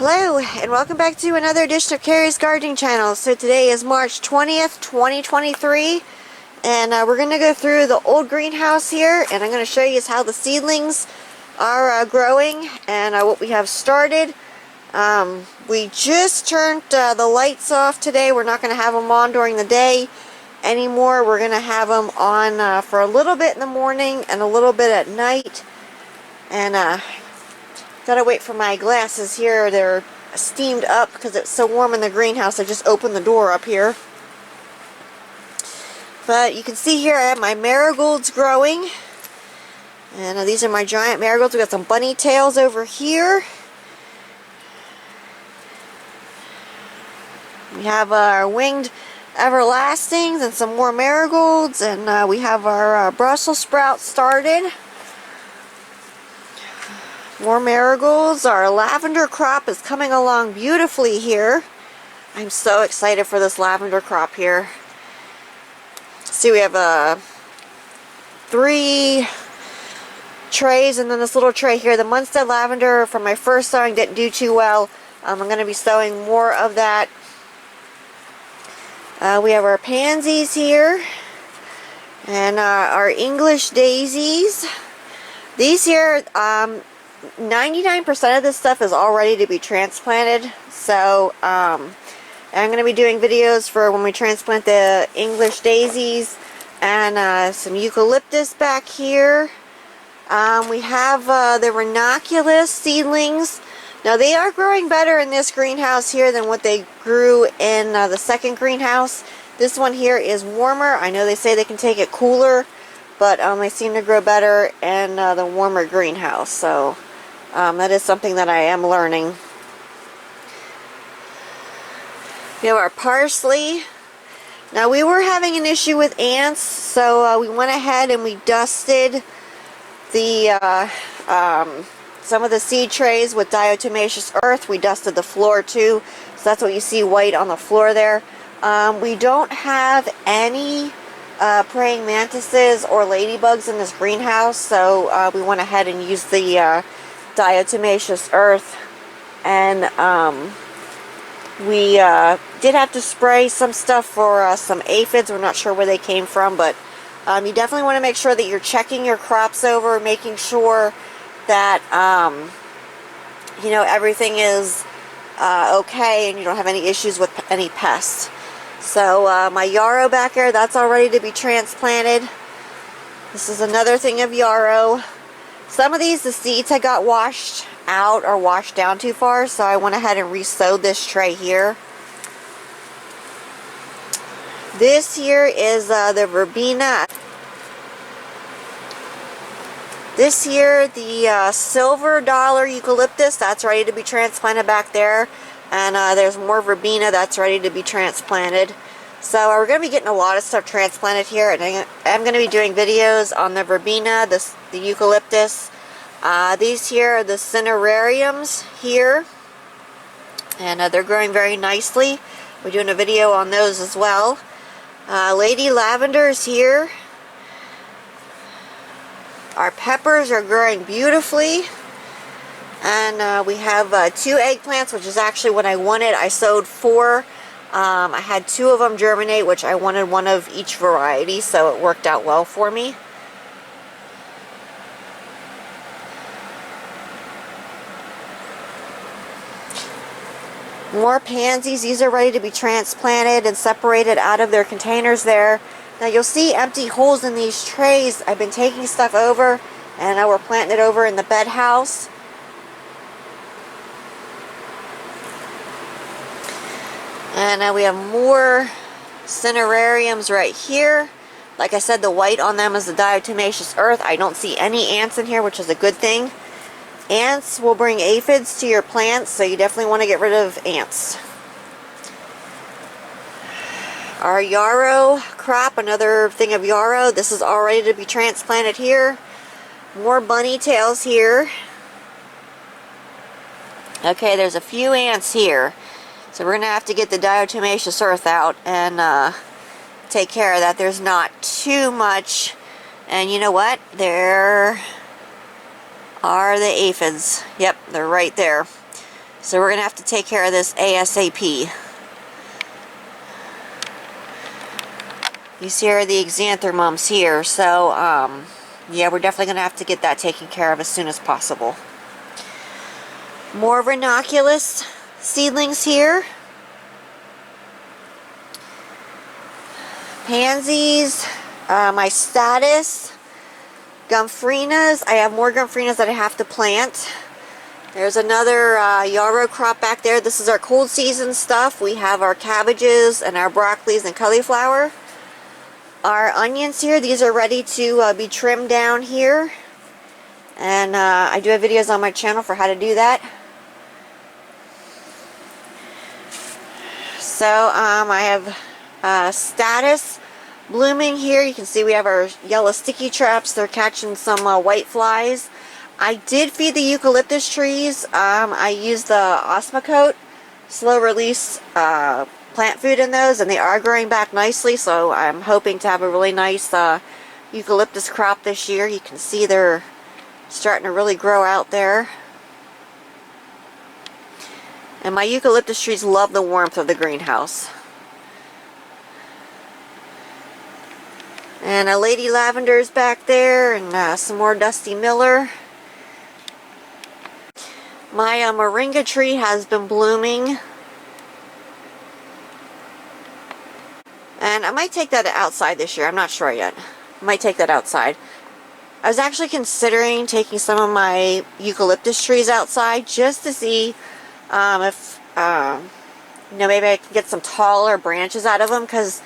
Hello, and welcome back to another edition of Carrie's Gardening Channel. So today is March 20th, 2023, and we're going to go through the old greenhouse here, and I'm going to show you how the seedlings are growing and what we have started. We just turned the lights off today. We're not going to have them on during the day anymore. We're going to have them on for a little bit in the morning and a little bit at night. And gotta wait for my glasses here. They're steamed up because it's so warm in the greenhouse. I just opened the door up here. But you can see here I have my marigolds growing. And these are my giant marigolds. We got some bunny tails over here. We have our winged everlastings and some more marigolds. And we have our Brussels sprouts started. More marigolds. Our lavender crop is coming along beautifully here. I'm so excited for this lavender crop here. See, we have 3 trays and then this little tray here. The Munstead lavender from my first sowing didn't do too well. I'm going to be sowing more of that. We have our pansies here and our English daisies. These here, 99% of this stuff is all ready to be transplanted, so I'm going to be doing videos for when we transplant the English daisies and some eucalyptus back here. We have the ranunculus seedlings. Now they are growing better in this greenhouse here than what they grew in the second greenhouse. This one here is warmer. I know they say they can take it cooler, but they seem to grow better in the warmer greenhouse, so that is something that I am learning. We have our parsley. Now we were having an issue with ants, so we went ahead and we dusted the some of the seed trays with diatomaceous earth. We dusted the floor too, so that's what you see white on the floor there. We don't have any praying mantises or ladybugs in this greenhouse, so we went ahead and used the diatomaceous earth, and we did have to spray some stuff for some aphids. We're not sure where they came from, but you definitely want to make sure that you're checking your crops over, making sure that you know, everything is okay and you don't have any issues with any pests. So my yarrow back there, that's all ready to be transplanted. This is another thing of yarrow. Some of these, the seeds had got washed out or washed down too far, so I went ahead and re-sowed this tray here. This here is the Verbena. This here, the silver dollar eucalyptus, that's ready to be transplanted back there. And there's more Verbena that's ready to be transplanted. So we're going to be getting a lot of stuff transplanted here, and I'm going to be doing videos on the Verbena, the eucalyptus. These here are the cinerariums here, and they're growing very nicely. We're doing a video on those as well. Lady lavenders here. Our peppers are growing beautifully. And we have 2 eggplants, which is actually what I wanted. I sowed 4. I had 2 of them germinate, which I wanted one of each variety, so it worked out well for me. More pansies. These are ready to be transplanted and separated out of their containers there. Now you'll see empty holes in these trays. I've been taking stuff over, and we're planting it over in the bed house. And we have more cinerariums right here. Like I said, the white on them is the diatomaceous earth. I don't see any ants in here, which is a good thing. Ants will bring aphids to your plants, so you definitely want to get rid of ants. Our yarrow crop, another thing of yarrow. This is all ready to be transplanted here. More bunny tails here. Okay, there's a few ants here. So we're going to have to get the diatomaceous earth out and take care of that. There's not too much. And you know what? There are the aphids. Yep, they're right there. So we're going to have to take care of this ASAP. These here are the xanthomums here, so yeah, we're definitely going to have to get that taken care of as soon as possible. More ranunculus seedlings here. Pansies, my status, Gunfrinas. I have more Gunfrinas that I have to plant. There's another Yarrow crop back there. This is our cold season stuff. We have our cabbages and our broccolis and cauliflower. Our onions here, these are ready to be trimmed down here. And I do have videos on my channel for how to do that. So I have status blooming here. You can see we have our yellow sticky traps. They're catching some white flies. I did feed the eucalyptus trees. I used the Osmocote slow release plant food in those, and they are growing back nicely, so I'm hoping to have a really nice eucalyptus crop this year. You can see they're starting to really grow out there. And my eucalyptus trees love the warmth of the greenhouse. And a lady lavender is back there, and some more dusty miller. My moringa tree has been blooming. And I might take that outside this year. I'm not sure yet. I might take that outside. I was actually considering taking some of my eucalyptus trees outside just to see if, you know, maybe I can get some taller branches out of them, because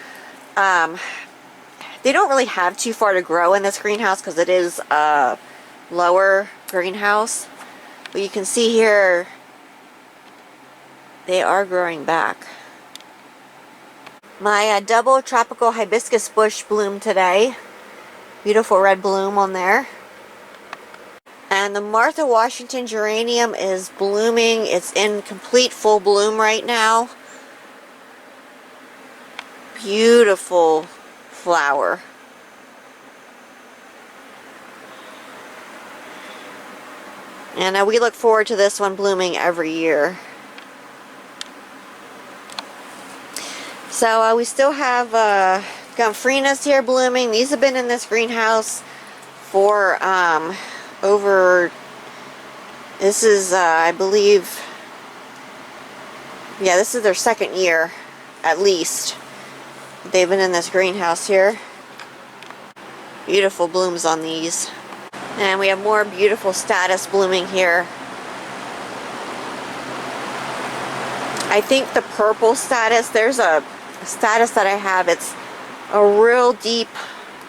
they don't really have too far to grow in this greenhouse because it is a lower greenhouse. But you can see here, they are growing back. My double tropical hibiscus bush bloomed today. Beautiful red bloom on there. And the Martha Washington geranium is blooming. It's in complete full bloom right now. Beautiful flower. And we look forward to this one blooming every year. So we still have Gunfrinas here blooming. These have been in this greenhouse for over, this is I believe, yeah, this is their second year at least. They've been in this greenhouse here. Beautiful blooms on these. And we have more beautiful status blooming here. I think the purple status, there's a status that I have, it's a real deep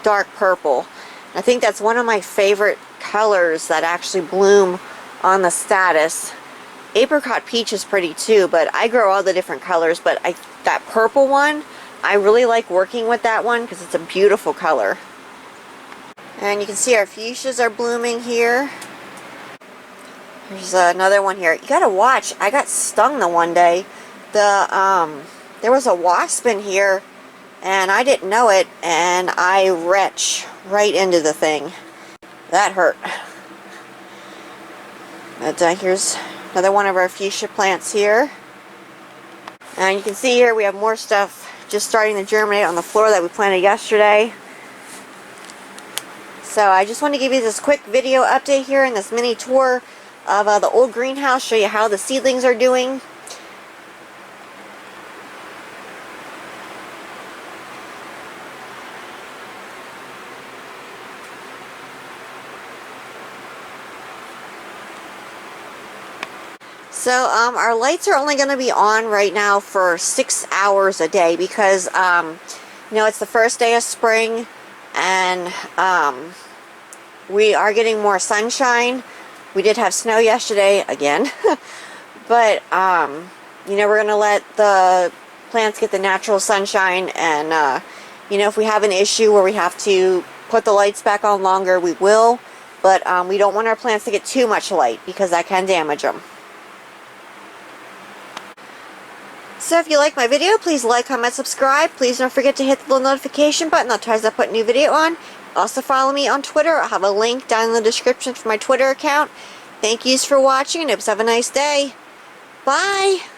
dark purple. I think that's one of my favorite colors that actually bloom on the status. Apricot peach is pretty too, but I grow all the different colors, but that purple one, I really like working with that one because it's a beautiful color. And you can see our fuchsias are blooming here. There's another one here. You gotta watch. I got stung the one day. There was a wasp in here, and I didn't know it, and I retched right into the thing. That hurt. But here's another one of our fuchsia plants here. And you can see here we have more stuff just starting to germinate on the floor that we planted yesterday. So I just want to give you this quick video update here in this mini tour of the old greenhouse, show you how the seedlings are doing. So our lights are only going to be on right now for 6 hours a day because you know, it's the first day of spring, and we are getting more sunshine. We did have snow yesterday again, but you know, we're going to let the plants get the natural sunshine, and you know, if we have an issue where we have to put the lights back on longer, we will, but we don't want our plants to get too much light because that can damage them. So if you like my video, please like, comment, subscribe. Please don't forget to hit the little notification button. That tells you I put a new video on. Also follow me on Twitter. I'll have a link down in the description for my Twitter account. Thank yous for watching, and have a nice day. Bye!